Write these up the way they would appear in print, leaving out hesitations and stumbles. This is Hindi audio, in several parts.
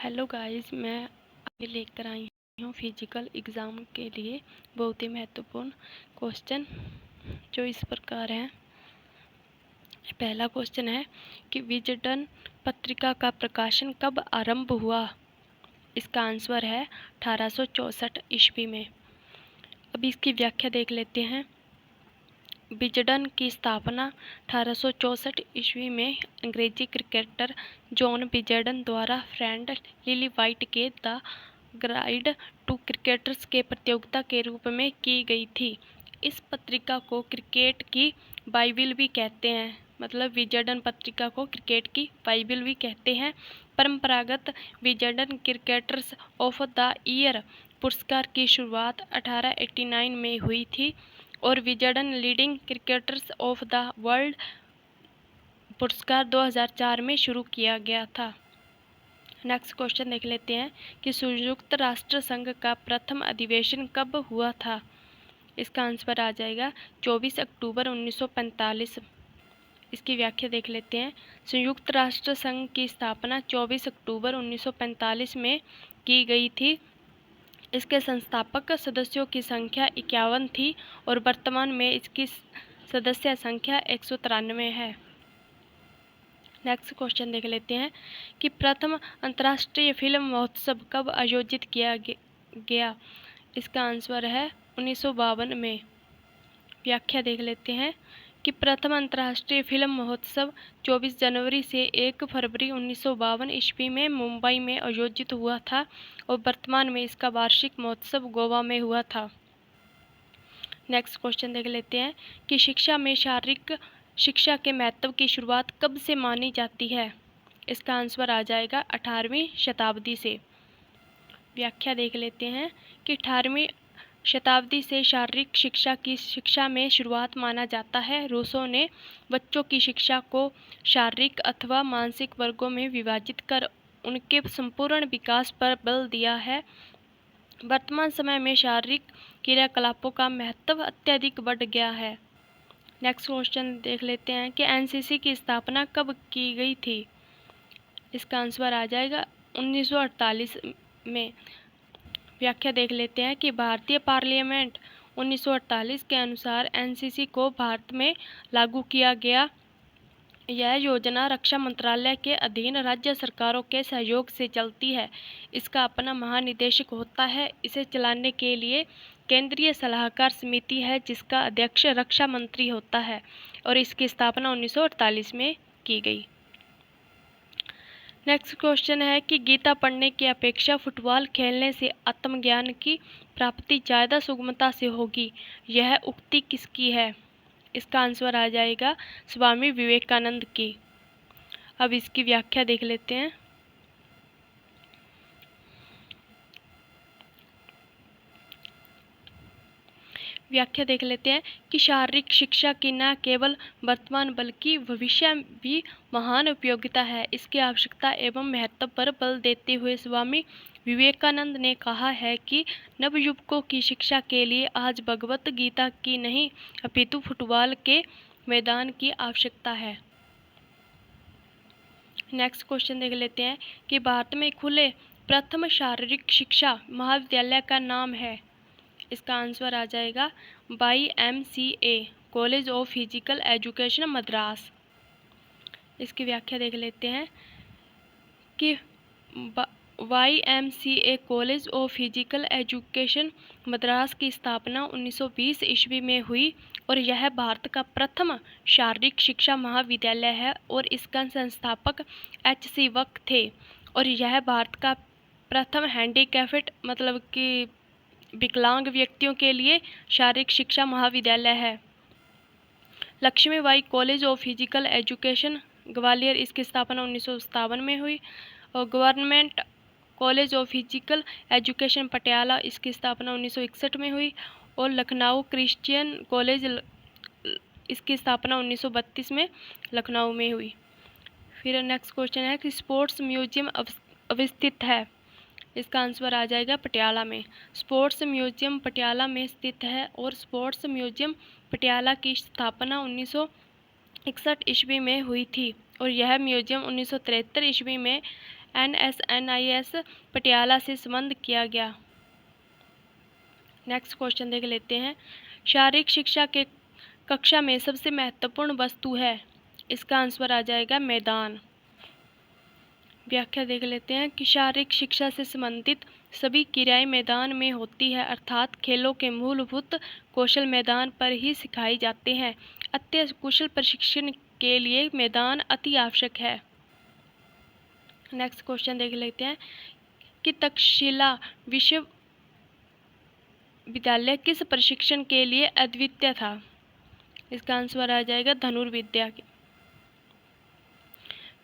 हेलो गाइस, मैं आगे लेकर आई हूँ फिजिकल एग्ज़ाम के लिए बहुत ही महत्वपूर्ण क्वेश्चन जो इस प्रकार हैं। पहला क्वेश्चन है कि विजडन पत्रिका का प्रकाशन कब आरंभ हुआ। इसका आंसर है 1864 ईस्वी में। अब इसकी व्याख्या देख लेते हैं। विजडन की स्थापना 1864 ईस्वी में अंग्रेजी क्रिकेटर जॉन विजडन द्वारा फ्रेंड लिली वाइट के द गाइड टू क्रिकेटर्स के प्रतियोगिता के रूप में की गई थी। इस पत्रिका को क्रिकेट की बाइबिल भी कहते हैं, मतलब विजडन पत्रिका को क्रिकेट की बाइबिल भी कहते हैं। परंपरागत Wisden cricketers of the year पुरस्कार की शुरुआत 1889 में हुई थी और Wisden leading cricketers of the world पुरस्कार 2004 में शुरू किया गया था। नेक्स्ट क्वेश्चन देख लेते हैं कि संयुक्त राष्ट्र संघ का प्रथम अधिवेशन कब हुआ था। इसका आंसर आ जाएगा 24 अक्टूबर 1945। इसकी व्याख्या देख लेते हैं। संयुक्त राष्ट्र संघ की स्थापना 24 अक्टूबर 1945 में की गई थी। इसके संस्थापक सदस्यों की संख्या 51 थी और वर्तमान में इसकी सदस्य संख्या 193 है। नेक्स्ट क्वेश्चन देख लेते हैं कि प्रथम अंतर्राष्ट्रीय फिल्म महोत्सव कब आयोजित किया गया। इसका आंसर है 1952 में। व्याख्या देख लेते हैं कि प्रथम अंतर्राष्ट्रीय फिल्म महोत्सव 24 जनवरी से 1 फरवरी 1952 ईस्वी में मुंबई में आयोजित हुआ था और वर्तमान में इसका वार्षिक महोत्सव गोवा में हुआ था। नेक्स्ट क्वेश्चन देख लेते हैं कि शिक्षा में शारीरिक शिक्षा के महत्व की शुरुआत कब से मानी जाती है। इसका आंसर आ जाएगा 18वीं शताब्दी से। व्याख्या देख लेते हैं कि 18वीं शताब्दी से शारीरिक शिक्षा की शिक्षा में शुरुआत माना जाता है। रूसो ने बच्चों की शिक्षा को शारीरिक अथवा मानसिक वर्गों में विभाजित कर उनके संपूर्ण विकास पर बल दिया है। वर्तमान समय में शारीरिक क्रियाकलापों का महत्व अत्यधिक बढ़ गया है। नेक्स्ट क्वेश्चन देख लेते हैं कि एनसीसी की स्थापना कब की गई थी। इसका आंसर आ जाएगा 1948 में। व्याख्या देख लेते हैं कि भारतीय पार्लियामेंट 1948 के अनुसार एनसीसी को भारत में लागू किया गया। यह योजना रक्षा मंत्रालय के अधीन राज्य सरकारों के सहयोग से चलती है। इसका अपना महानिदेशक होता है। इसे चलाने के लिए केंद्रीय सलाहकार समिति है जिसका अध्यक्ष रक्षा मंत्री होता है और इसकी स्थापना 1948 में की गई। नेक्स्ट क्वेश्चन है कि गीता पढ़ने की अपेक्षा फुटबॉल खेलने से आत्मज्ञान की प्राप्ति ज़्यादा सुगमता से होगी। यह उक्ति किसकी है। इसका आंसर आ जाएगा स्वामी विवेकानंद की। अब इसकी व्याख्या देख लेते हैं। व्याख्या देख लेते हैं कि शारीरिक शिक्षा की न केवल वर्तमान बल्कि भविष्य भी महान उपयोगिता है। इसकी आवश्यकता एवं महत्व पर बल देते हुए स्वामी विवेकानंद ने कहा है कि नवयुवकों की शिक्षा के लिए आज भगवत गीता की नहीं अपितु फुटबॉल के मैदान की आवश्यकता है। नेक्स्ट क्वेश्चन देख लेते हैं कि भारत में खुले प्रथम शारीरिक शिक्षा महाविद्यालय का नाम है। इसका आंसर आ जाएगा YMCA college of physical education Madras. इसकी व्याख्या देख लेते हैं कि YMCA college of physical education Madras की स्थापना 1920 ईस्वी में हुई और यह भारत का प्रथम शारीरिक शिक्षा महाविद्यालय है और इसका संस्थापक HC वक थे और यह भारत का प्रथम हैंडीकैप्ड मतलब कि विकलांग व्यक्तियों के लिए शारीरिक शिक्षा महाविद्यालय है। Lakshmibai college of physical education Gwalior, इसकी स्थापना 1957 में हुई और government college of physical education Patiala, इसकी स्थापना 1961 में हुई और लखनऊ क्रिश्चियन कॉलेज, इसकी स्थापना 1932 में लखनऊ में हुई। फिर नेक्स्ट क्वेश्चन है कि स्पोर्ट्स म्यूजियम अवस्थित है। इसका आंसर आ जाएगा पटियाला में। स्पोर्ट्स म्यूजियम पटियाला में स्थित है और स्पोर्ट्स म्यूजियम पटियाला की स्थापना 1961 ईस्वी में हुई थी और यह म्यूजियम 1973 ईस्वी में NSNIS पटियाला से संबद्ध किया गया। नेक्स्ट क्वेश्चन देख लेते हैं। शारीरिक शिक्षा के कक्षा में सबसे महत्वपूर्ण वस्तु है। इसका आंसर आ जाएगा मैदान। व्याख्या देख लेते हैं कि शारीरिक शिक्षा से संबंधित सभी क्रियाएं मैदान में होती है, अर्थात खेलों के मूलभूत कौशल मैदान पर ही सिखाए जाते हैं। अत्यंत कुशल प्रशिक्षण के लिए मैदान अति आवश्यक है। नेक्स्ट क्वेश्चन देख लेते हैं कि तक्षशिला विश्वविद्यालय किस प्रशिक्षण के लिए अद्वितीय था। इसका आंसर आ जाएगा धनुर्विद्या के।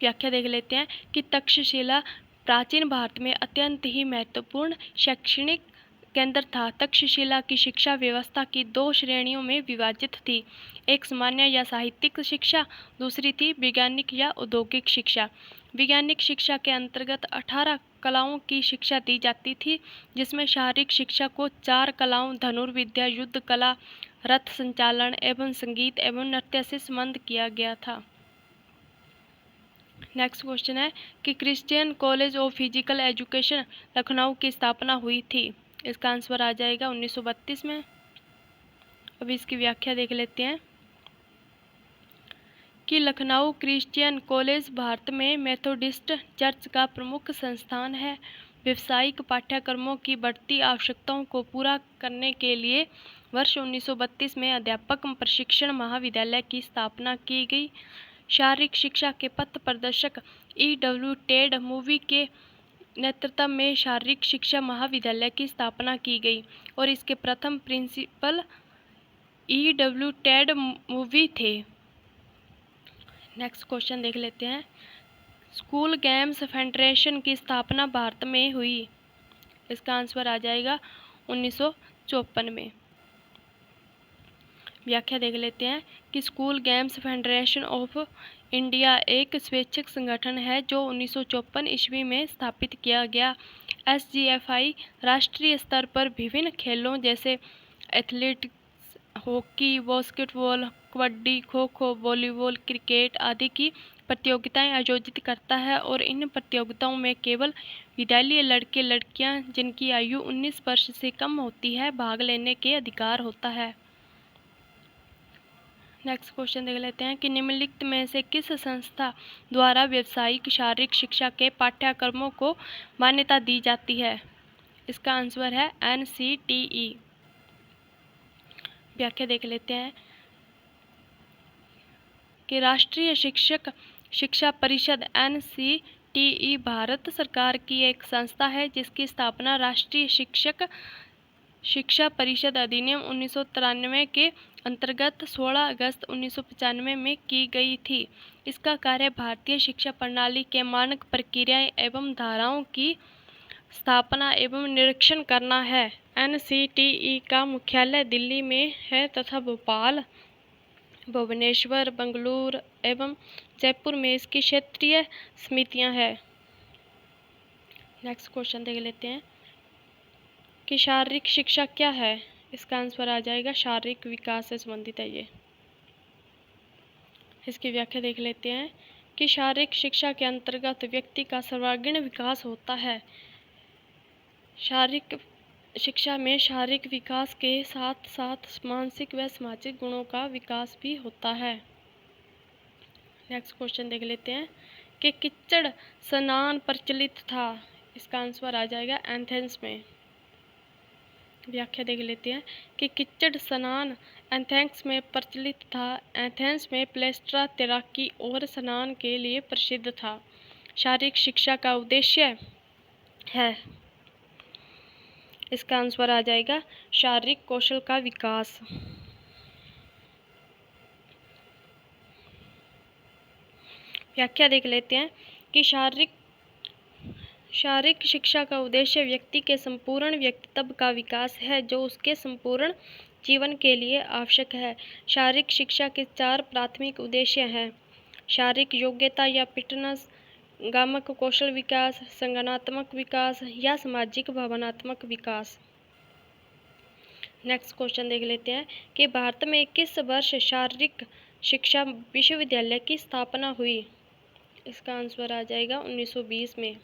व्याख्या देख लेते हैं कि तक्षशिला प्राचीन भारत में अत्यंत ही महत्वपूर्ण शैक्षणिक केंद्र था। तक्षशिला की शिक्षा व्यवस्था की 2 श्रेणियों में विभाजित थी। एक सामान्य या साहित्यिक शिक्षा, दूसरी थी वैज्ञानिक या औद्योगिक शिक्षा। वैज्ञानिक शिक्षा के अंतर्गत 18 कलाओं की शिक्षा दी जाती थी, जिसमें शारीरिक शिक्षा को 4 कलाओं धनुर्विद्या, युद्ध कला, रथ संचालन एवं संगीत एवं नृत्य से संबद्ध किया गया था। नेक्स्ट क्वेश्चन है कि Christian college of physical education Lucknow की स्थापना हुई थी। इसका आंसर आ जाएगा 1932 में। अब इसकी व्याख्या देख लेते हैं कि लखनऊ क्रिश्चियन कॉलेज भारत में मेथोडिस्ट चर्च का प्रमुख संस्थान है। व्यावसायिक पाठ्यक्रमों की बढ़ती आवश्यकताओं को पूरा करने के लिए वर्ष 1932 में अध्यापक प्रशिक्षण महाविद्यालय की स्थापना की गई। शारीरिक शिक्षा के पथ प्रदर्शक E.W. टेड मूवी के नेतृत्व में शारीरिक शिक्षा महाविद्यालय की स्थापना की गई और इसके प्रथम प्रिंसिपल E.W. टेड मूवी थे। नेक्स्ट क्वेश्चन देख लेते हैं। स्कूल गेम्स फेडरेशन की स्थापना भारत में हुई। इसका आंसर आ जाएगा 1954 में। व्याख्या देख लेते हैं कि school games federation of India एक स्वैच्छिक संगठन है जो 1954 ईस्वी में स्थापित किया गया। SGFI राष्ट्रीय स्तर पर विभिन्न खेलों जैसे athletics, hockey, basketball, kabaddi, kho kho, volleyball, cricket आदि की प्रतियोगिताएं आयोजित करता है और इन प्रतियोगिताओं में केवल विद्यालय लड़के लड़कियां जिनकी आयु 19 वर्ष से कम होती है भाग लेने के अधिकार होता है। नेक्स्ट क्वेश्चन देख लेते हैं कि निम्नलिखित में से किस संस्था द्वारा व्यावसायिक शारीरिक शिक्षा के पाठ्यक्रमों को मान्यता दी जाती है। इसका आंसर है NCTE। व्याख्या देख लेते हैं कि राष्ट्रीय शिक्षक शिक्षा परिषद NCTE भारत सरकार की एक संस्था है जिसकी स्थापना राष्ट्रीय शिक्षक शिक्षा परिषद अधिनियम 1993 के अंतर्गत 16 अगस्त 1995 में की गई थी। इसका कार्य भारतीय शिक्षा प्रणाली के मानक प्रक्रियाएं एवं धाराओं की स्थापना एवं निरीक्षण करना है। NCTE का मुख्यालय दिल्ली में है तथा भोपाल, भुवनेश्वर, बेंगलुरु एवं जयपुर में इसकी क्षेत्रीय समितियां हैं। नेक्स्ट क्वेश्चन देख लेते हैं कि शारीरिक शिक्षा क्या है। इसका आंसर आ जाएगा शारीरिक विकास से संबंधित है ये। इसकी व्याख्या देख लेते हैं कि शारीरिक शिक्षा के अंतर्गत व्यक्ति का सर्वांगीण विकास होता है। शारीरिक शिक्षा में शारीरिक विकास के साथ साथ मानसिक व सामाजिक गुणों का विकास भी होता है। नेक्स्ट क्वेश्चन देख लेते हैं कि किच्चड़ स्नान प्रचलित था। इसका आंसर आ जाएगा एथेंस में। व्याख्या देख लेते हैं कि किच्चड़ स्नान एथेंस में प्रचलित था। एथेंस में प्लेस्ट्रा तैराकी और स्नान के लिए प्रसिद्ध था। शारीरिक शिक्षा का उद्देश्य है। इसका आंसर आ जाएगा शारीरिक कौशल का विकास। व्याख्या देख लेते हैं कि शारीरिक शिक्षा का उद्देश्य व्यक्ति के संपूर्ण व्यक्तित्व का विकास है जो उसके संपूर्ण जीवन के लिए आवश्यक है। शारीरिक शिक्षा के 4 प्राथमिक उद्देश्य हैं: शारीरिक योग्यता या फिटनेस, गामक कौशल विकास, संज्ञानात्मक विकास या सामाजिक भावनात्मक विकास। नेक्स्ट क्वेश्चन देख लेते हैं कि भारत में किस वर्ष शारीरिक शिक्षा विश्वविद्यालय की स्थापना हुई। इसका आंसर आ जाएगा 1920 में।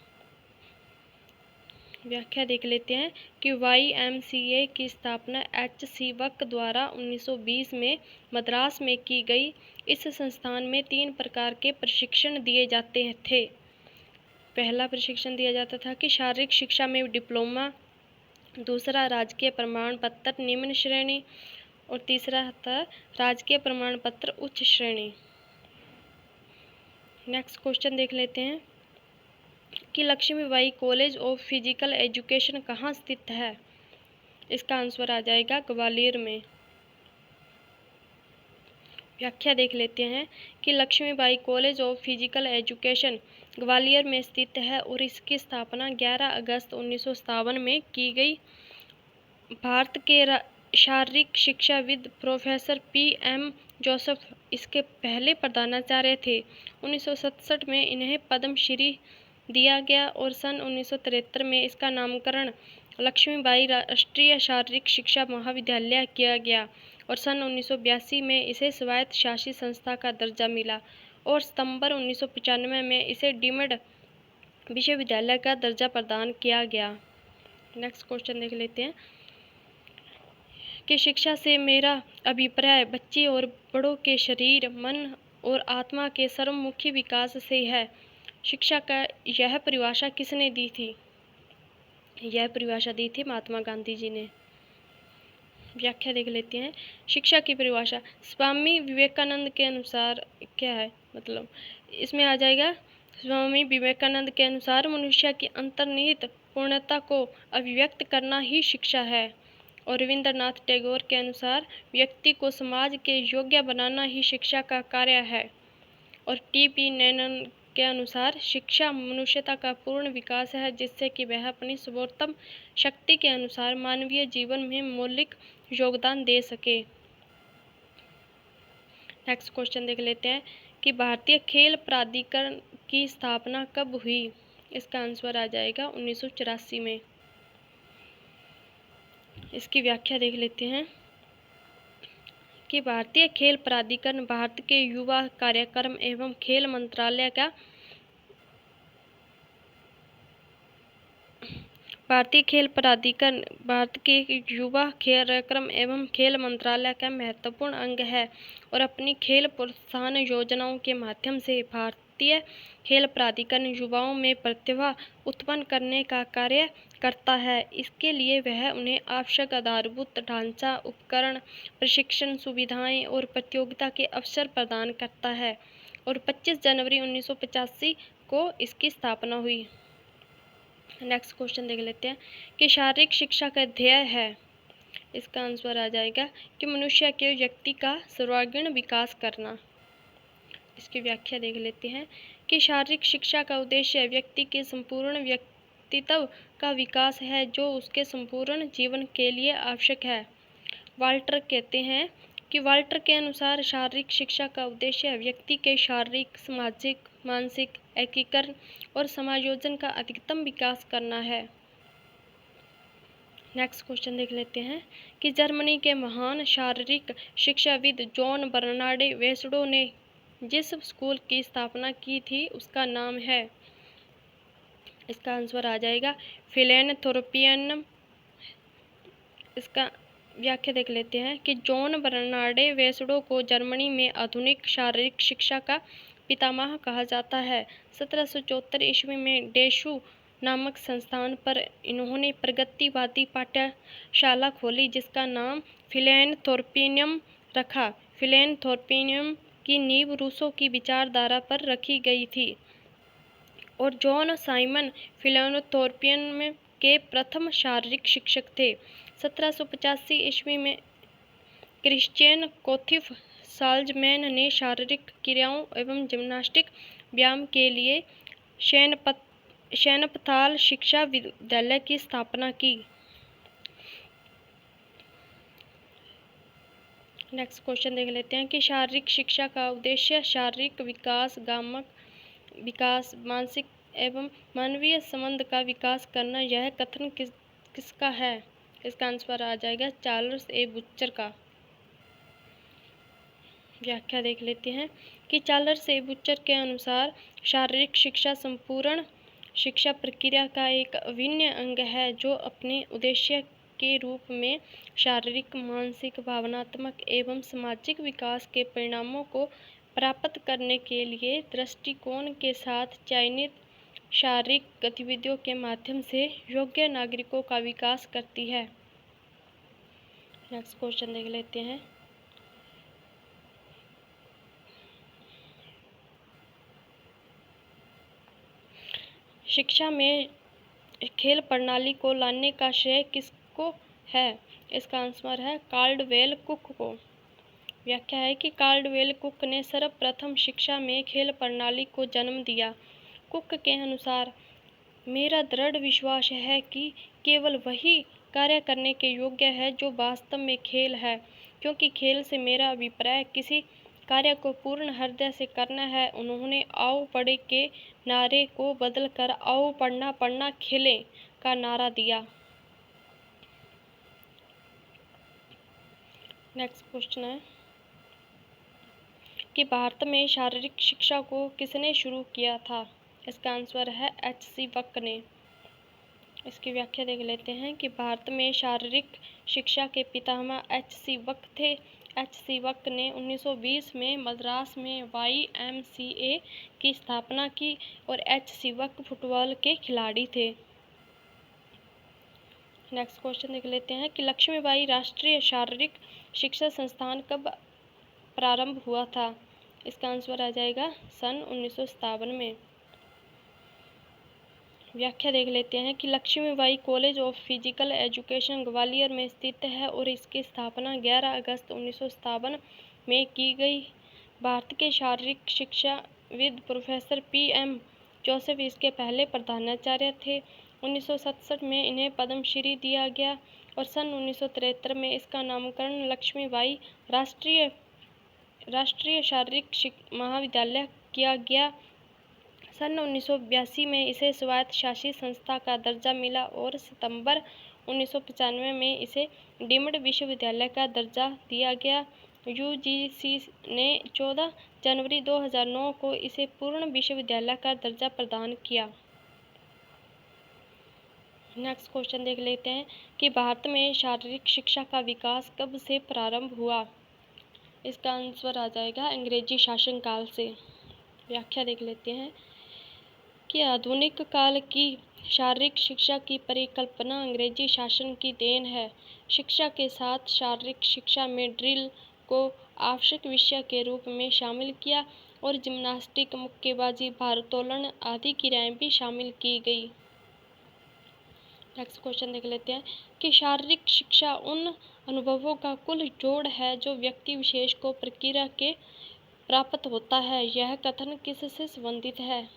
व्याख्या देख लेते हैं कि YMCA की स्थापना HC वक्क द्वारा 1920 में मद्रास में की गई। इस संस्थान में 3 प्रकार के प्रशिक्षण दिए जाते थे। पहला प्रशिक्षण दिया जाता था कि शारीरिक शिक्षा में डिप्लोमा, दूसरा राजकीय प्रमाण पत्र निम्न श्रेणी और तीसरा था राजकीय प्रमाण पत्र उच्च श्रेणी। नेक्स्ट क्वेश्चन देख लेते हैं कि Lakshmibai college of physical education कहाँ स्थित है। इसका आंसर आ जाएगा ग्वालियर में। व्याख्या देख लेते हैं कि Lakshmibai college of physical education Gwalior में स्थित है और इसकी स्थापना 11 अगस्त 1957 में की गई। भारत के शारीरिक शिक्षाविद प्रोफेसर PM जोसेफ इसके पहले प्रधानाचार्य थे। 1967 में इन्हें पद्मश्री दिया गया और सन 1973 में इसका नामकरण लक्ष्मीबाई राष्ट्रीय शारीरिक शिक्षा महाविद्यालय किया गया और सन 1982 में इसे स्वायत्त शासी संस्था का दर्जा मिला और सितंबर 1995 में इसे डीम्ड विश्वविद्यालय का दर्जा प्रदान किया गया। नेक्स्ट क्वेश्चन देख लेते हैं कि शिक्षा से मेरा अभिप्राय बच्चे और बड़ों के शरीर, मन और आत्मा के सर्वमुखी विकास से है। शिक्षा का यह परिभाषा किसने दी थी? यह परिभाषा दी थी महात्मा गांधी जी ने। व्याख्या देख लेते हैं। शिक्षा की परिभाषा स्वामी विवेकानंद के अनुसार क्या है, मतलब इसमें आ जाएगा स्वामी विवेकानंद के अनुसार मनुष्य की अंतर्निहित पूर्णता को अभिव्यक्त करना ही शिक्षा है और रविंद्रनाथ टैगोर के अनुसार व्यक्ति को समाज के योग्य बनाना ही शिक्षा का कार्य है और TP नैनन के अनुसार शिक्षा मनुष्यता का पूर्ण विकास है जिससे कि वह अपनी सर्वोत्तम शक्ति के अनुसार मानवीय जीवन में मौलिक योगदान दे सके। नेक्स्ट क्वेश्चन देख लेते हैं कि भारतीय खेल प्राधिकरण की स्थापना कब हुई। इसका आंसर आ जाएगा 1984 में। इसकी व्याख्या देख लेते हैं कि भारतीय खेल प्राधिकरण भारत के युवा कार्यक्रम एवं खेल मंत्रालय का भारतीय खेल प्राधिकरण भारत के युवा कार्यक्रम एवं खेल मंत्रालय का महत्वपूर्ण अंग है और अपनी खेल प्रोत्साहन योजनाओं के माध्यम से भारतीय खेल प्राधिकरण युवाओं में प्रतिभा उत्पन्न करने का कार्य करता है। इसके लिए वह उन्हें आवश्यक आधारभूत ढांचा, उपकरण, प्रशिक्षण सुविधाएं और प्रतियोगिता के अवसर प्रदान करता है और 25 जनवरी 1985 को इसकी स्थापना हुई। नेक्स्ट क्वेश्चन देख लेते हैं कि शारीरिक शिक्षा का ध्येय है। इसका आंसर आ जाएगा कि मनुष्य के व्यक्ति का सर्वांगीण विकास करना। इसकी व्याख्या देख लेते हैं कि शारीरिक शिक्षा का उद्देश्य व्यक्ति के संपूर्ण व्यक्तित्व का विकास है जो उसके संपूर्ण जीवन के लिए आवश्यक है। वाल्टर कहते हैं कि वाल्टर के अनुसार शारीरिक शिक्षा का उद्देश्य व्यक्ति के शारीरिक, सामाजिक, मानसिक एकीकरण और समायोजन का अधिकतम विकास करना है। नेक्स्ट क्वेश्चन देख लेते हैं कि जर्मनी के महान शारीरिक शिक्षाविद जॉन बर्नार्ड वेसडो ने जिस स्कूल की स्थापना की थी उसका नाम है। इसका आंसर आ जाएगा फिलेनथ्रोपियम। इसका व्याख्या देख लेते हैं कि जॉन बर्नार्ड वेसडो को जर्मनी में आधुनिक शारीरिक शिक्षा का पितामह कहा जाता है। 1774 ईस्वी में डेशु नामक संस्थान पर इन्होंने प्रगतिवादी पाठशाला खोली जिसका नाम फिलेनथ्रोपियम रखा। फिलेनथ्रोपियम की नींव रूसों की विचारधारा पर रखी गई थी और जॉन साइमन फिलेनथ्रोपियम के प्रथम शारीरिक शिक्षक थे। 1785 ईस्वी में क्रिश्चियन कोथिफ साल्जमैन ने शारीरिक क्रियाओं एवं जिम्नास्टिक व्यायाम के लिए शैनपथाल शिक्षा विद्यालय की स्थापना की। नेक्स्ट क्वेश्चन देख लेते हैं कि शारीरिक शिक्षा का उद्देश्य शारीरिक विकास, गामक विकास, मानसिक एवं मानवीय संबंध का विकास करना। यह कथन किसका है? इसका आंसर आ जाएगा चार्ल्स ए बुचर का। व्याख्या देख लेते हैं कि चार्ल्स ए बुचर के अनुसार शारीरिक शिक्षा संपूर्ण शिक्षा प्रक्रिया का एक अभिन्न अंग है जो अपने उद्देश्य के रूप में शारीरिक, मानसिक, भावनात्मक एवं सामाजिक विकास के परिणामों को प्राप्त करने के लिए दृष्टिकोण के साथ चयनित शारीरिक गतिविधियों के माध्यम से योग्य नागरिकों का विकास करती है। नेक्स्ट क्वेश्चन देख लेते हैं। शिक्षा में खेल प्रणाली को लाने का श्रेय किसको है? इसका आंसर है काल्डवेल कुक को। व्याख्या है कि काल्डवेल कुक ने सर्वप्रथम शिक्षा में खेल प्रणाली को जन्म दिया। कुक के अनुसार, मेरा दृढ़ विश्वास है कि केवल वही कार्य करने के योग्य है जो वास्तव में खेल है, क्योंकि खेल से मेरा अभिप्राय किसी कार्य को पूर्ण हृदय से करना है। उन्होंने आओ पढ़े के नारे को बदलकर आओ पढ़ना पढ़ना खेलें का नारा दिया। नेक्स्ट क्वेश्चन है कि भारत में शारीरिक शिक्षा को किसने शुरू किया था? इसका आंसर है H.C. वक ने। इसकी व्याख्या देख लेते हैं कि भारत में शारीरिक शिक्षा के पितामह H.C. वक थे। H.C. वक ने 1920 में मद्रास में YMCA की स्थापना की और H.C. वक फुटबॉल के खिलाड़ी थे। नेक्स्ट क्वेश्चन देख लेते हैं कि लक्ष्मीबाई राष्ट्रीय शारीरिक शिक्षा संस्थान कब प्रारंभ हुआ था? इसका आंसर आ जाएगा सन 1957 में। व्याख्या देख लेते हैं कि Lakshmibai college of physical education Gwalior में स्थित है और इसकी स्थापना 11 अगस्त 1957 में की गई। भारत के शारीरिक शिक्षाविद प्रोफेसर PM जोसेफ इसके पहले प्रधानाचार्य थे। 1967 में इन्हें पद्मश्री दिया गया और सन 1973 में इसका नामकरण लक्ष्मीबाई राष्ट्रीय शारीरिक महाविद्यालय किया गया। सन 1982 में इसे स्वायत्त शासी संस्था का दर्जा मिला और सितंबर 1995 में इसे डीम्ड विश्वविद्यालय का दर्जा दिया गया। UGC ने 14 जनवरी 2009 को इसे पूर्ण विश्वविद्यालय का दर्जा प्रदान किया। नेक्स्ट क्वेश्चन देख लेते हैं कि भारत में शारीरिक शिक्षा का विकास कब से प्रारंभ हुआ? इसका आंसर आ जाएगा अंग्रेजी शासनकाल से। व्याख्या देख लेते हैं कि आधुनिक काल की शारीरिक शिक्षा की परिकल्पना अंग्रेजी शासन की देन है। शिक्षा के साथ शारीरिक शिक्षा में ड्रिल को आवश्यक विषय के रूप में शामिल किया और जिम्नास्टिक, मुक्केबाजी, भारोत्तोलन आदि क्रियाएं भी शामिल की गई। नेक्स्ट क्वेश्चन देख लेते हैं कि शारीरिक शिक्षा उन अनुभवों का कुल जोड़ है जो व्यक्ति विशेष को प्रक्रिया के प्राप्त होता है। यह कथन किससे संबंधित है?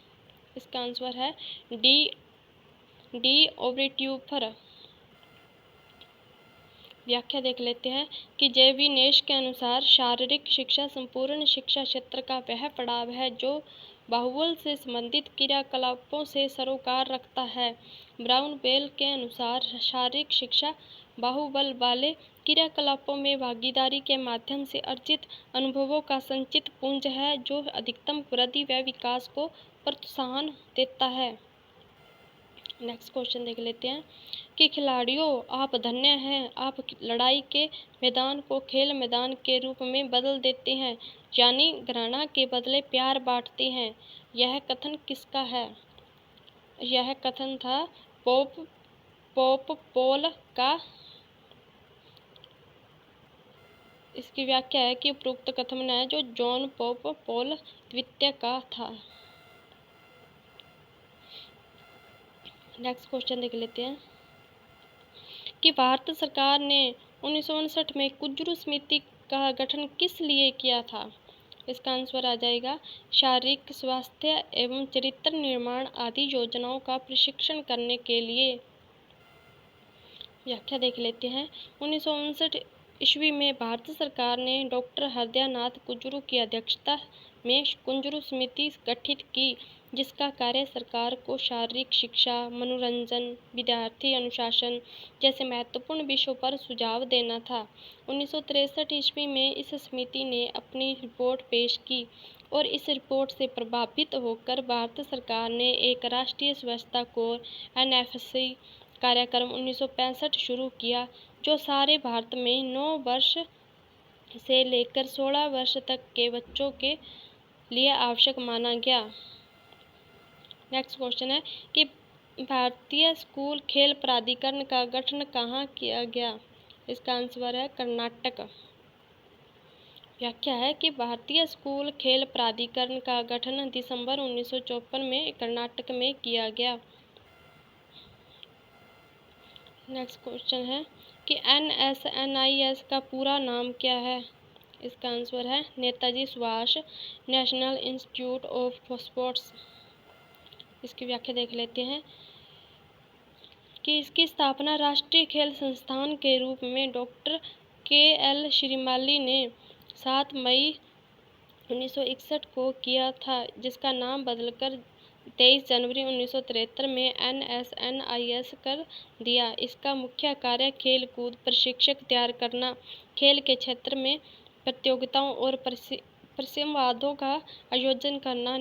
इसका आंसर है डी ओब्रेट्यूफर। व्याख्या देख लेते हैं कि जेविनेश के अनुसार शारीरिक शिक्षा संपूर्ण शिक्षा क्षेत्र का वह पड़ाव है जो बाहुबल से संबंधित क्रियाकलापों से सरोकार रखता है। ब्राउन बेल के अनुसार शारीरिक शिक्षा बाहुबल वाले क्रियाकलापों में भागीदारी के माध्यम से अर्जित अनुभवों का संचित पुंज है जो अधिकतम वृद्धि व विकास को प्रोत्साहन देता है। नेक्स्ट क्वेश्चन देख लेते हैं कि खिलाड़ियों, आप धन्य हैं, आप लड़ाई के मैदान को खेल मैदान के रूप में बदल देते हैं, यानी घृणा के बदले प्यार बांटते हैं। यह कथन किसका है? यह कथन था पोप पॉल का। इसकी व्याख्या है कि उपरोक्त कथन है जो जॉन पोप पॉल द्वितीय का था। नेक्स्ट क्वेश्चन देख लेते हैं कि भारत सरकार ने 1959 में कुंजरू समिति का गठन किस लिए किया था? इसका आंसर आ जाएगा शारीरिक स्वास्थ्य एवं चरित्र निर्माण आदि योजनाओं का प्रशिक्षण करने के लिए। व्याख्या देख लेते हैं। 1959 ईस्वी में भारत सरकार ने डॉक्टर हृदयनाथ कुंजरू की अध्यक्षता में कुंजरू समिति गठित की, जिसका कार्य सरकार को शारीरिक शिक्षा, मनोरंजन, विद्यार्थी अनुशासन जैसे महत्वपूर्ण विषयों पर सुझाव देना था। 1963 ईस्वी में इस समिति ने अपनी रिपोर्ट पेश की। और इस रिपोर्ट से प्रभावित होकर भारत सरकार ने एक राष्ट्रीय स्वच्छता कोर NFC कार्यक्रम 1965 शुरू किया, जो सारे भारत में 9 वर्ष से लेकर 16 वर्ष तक के बच्चों के लिए आवश्यक माना गया। नेक्स्ट क्वेश्चन है कि भारतीय स्कूल खेल प्राधिकरण का गठन कहाँ किया गया? इसका आंसर है कर्नाटक। व्याख्या है कि भारतीय स्कूल खेल प्राधिकरण का गठन दिसंबर 1954 में कर्नाटक में किया गया। नेक्स्ट क्वेश्चन है कि NSNIS का पूरा नाम क्या है? इसका आंसर है Netaji Subhash national institute of sports. इसकी व्याख्या देख लेते हैं कि इसकी स्थापना राष्ट्रीय खेल संस्थान के रूप में डॉक्टर KL श्रीमाली ने 7 मई 1961 को किया था, जिसका नाम बदलकर 23 जनवरी 1973 में NSNIS कर दिया। इसका मुख्य कार्य खेल कूद प्रशिक्षक तैयार करना, खेल के क्षेत्र में प्रतियोगिताओं और परिसंवादों का आयोजन करना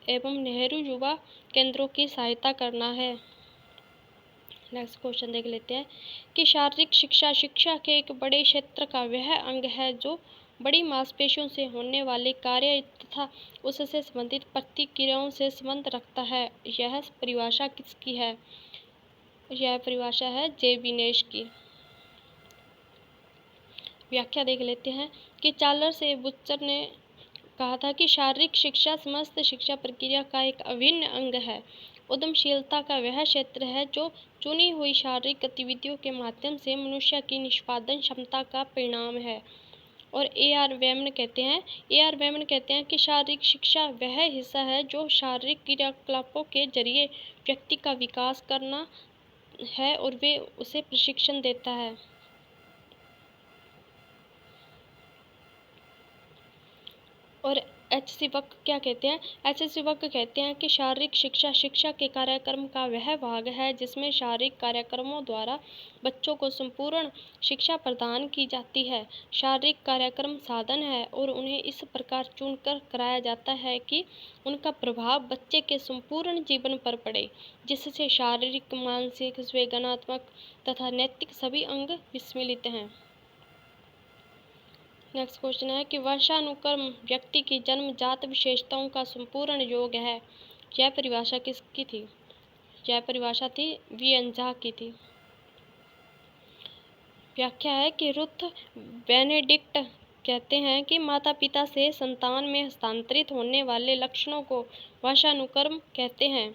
एवं नेहरू युवा केंद्रों की सहायता करना है। नेक्स्ट क्वेश्चन देख लेते हैं कि शारीरिक शिक्षा के एक बड़े क्षेत्र का वह अंग है जो बड़ी मांसपेशियों से होने वाले कार्य तथा उससे संबंधित प्रतिक्रियाओं से संबंध रखता है। यह परिभाषा किसकी है? यह परिभाषा है जे विनेश की। व्याख्या देख लेते हैं कि चार्ल्स ए बूचर ने कहा था कि शारीरिक शिक्षा समस्त शिक्षा प्रक्रिया का एक अभिन्न अंग है। उद्यमशीलता का वह क्षेत्र है जो चुनी हुई शारीरिक गतिविधियों के माध्यम से मनुष्य की निष्पादन क्षमता का परिणाम है। और AR वेमन कहते हैं कि शारीरिक शिक्षा वह हिस्सा है जो शारीरिक क्रियाकलापों के जरिए व्यक्ति का विकास करना है और वे उसे प्रशिक्षण देता है। और HC वक क्या कहते हैं? HC वक कहते हैं कि शारीरिक शिक्षा के कार्यक्रम का वह भाग है जिसमें शारीरिक कार्यक्रमों द्वारा बच्चों को संपूर्ण शिक्षा प्रदान की जाती है। शारीरिक कार्यक्रम साधन है और उन्हें इस प्रकार चुनकर कराया जाता है कि उनका प्रभाव बच्चे के संपूर्ण जीवन पर पड़े, जिससे शारीरिक, मानसिक, संवेदनात्मक तथा नैतिक सभी अंग विस्मिलित हैं। नेक्स्ट क्वेश्चन है कि वंशानुक्रम व्यक्ति की जन्मजात विशेषताओं का संपूर्ण योग है। यह परिभाषा किसकी थी? यह परिभाषा थी VN झा की थी। व्याख्या है कि रुथ बेनेडिक्ट कहते हैं कि माता पिता से संतान में हस्तांतरित होने वाले लक्षणों को वंशानुक्रम कहते हैं।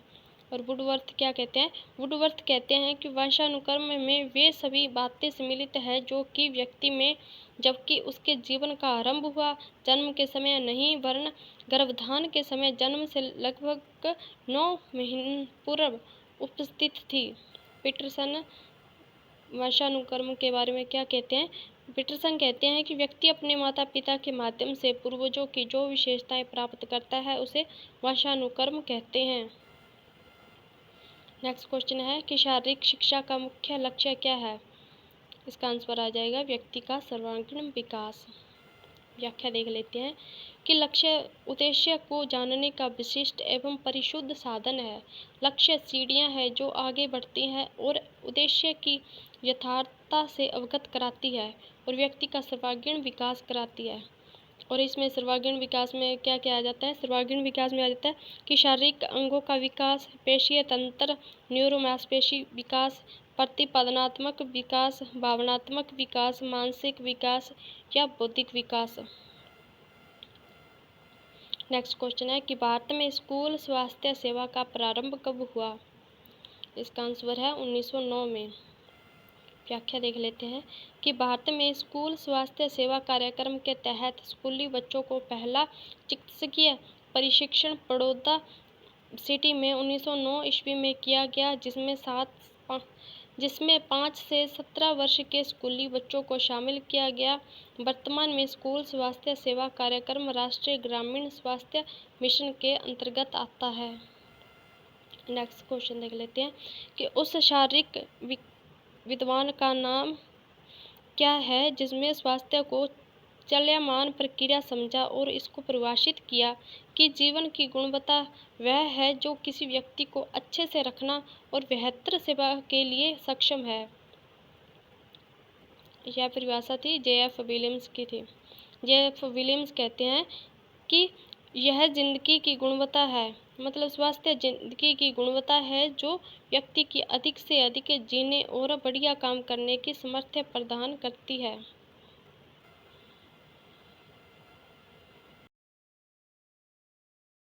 और वुडवर्थ क्या कहते हैं? वुडवर्थ कहते हैं कि वंशानुक्रम में वे सभी बातें सम्मिलित है जो कि व्यक्ति में जबकि उसके जीवन का आरंभ हुआ जन्म के समय नहीं वरन गर्भधान के समय जन्म से लगभग 9 महीने पूर्व उपस्थित थी। पीटरसन वंशानुक्रम के बारे में क्या कहते हैं? पीटरसन कहते हैं कि व्यक्ति अपने माता पिता के माध्यम से पूर्वजों की जो विशेषताएं प्राप्त करता है उसे वंशानुक्रम कहते हैं। नेक्स्ट क्वेश्चन है कि शारीरिक शिक्षा का मुख्य लक्ष्य क्या है? इसका आंसर आ जाएगा व्यक्ति का सर्वांगीण विकास। व्याख्या देख लेते हैं कि लक्ष्य उद्देश्य को जानने का विशिष्ट एवं परिशुद्ध साधन है। लक्ष्य सीढ़ियां हैं जो आगे बढ़ती हैं और उद्देश्य की यथार्थता से अवगत कराती है और व्यक्ति का सर्वांगीण विकास कराती है। और इसमें सर्वांगीण विकास में क्या क्या आ जाता है? सर्वांगीण विकास में आ जाता है कि शारीरिक अंगों का विकास, पेशीय तंत्र, न्यूरोमांसपेशी विकास, प्रतिपादनात्मक विकास, भावनात्मक विकास, मानसिक विकास या बौद्धिक विकास। नेक्स्ट क्वेश्चन है कि भारत में स्कूल स्वास्थ्य सेवा का प्रारंभ कब हुआ? इसका आंसर है 1909 में। व्याख्या देख लेते हैं कि भारत में स्कूल स्वास्थ्य सेवा कार्यक्रम के तहत स्कूली बच्चों को पहला चिकित्सकीय प्रशिक्षण बड़ौदा सिटी में 1909 ईस्वी में किया गया, जिसमें 5 से 17 वर्ष के स्कूली बच्चों को शामिल किया गया। वर्तमान में स्कूल स्वास्थ्य सेवा कार्यक्रम राष्ट्रीय ग्रामीण स्वास्थ्य मिशन के अंतर्गत आता है। नेक्स्ट क्वेश्चन देख लेते हैं कि उस शारीरिक विद्वान का नाम क्या है जिसमें स्वास्थ्य को चलयमान प्रक्रिया समझा और इसको परिभाषित किया कि जीवन की गुणवत्ता वह है जो किसी व्यक्ति को अच्छे से रखना और बेहतर सेवा के लिए सक्षम है। यह परिभाषा थी J.F. विलियम्स की थी। J.F. विलियम्स कहते हैं कि यह जिंदगी की गुणवत्ता है, मतलब स्वास्थ्य जिंदगी की गुणवत्ता है जो व्यक्ति की अधिक से अधिक जीने और बढ़िया काम करने की सामर्थ्य प्रदान करती है।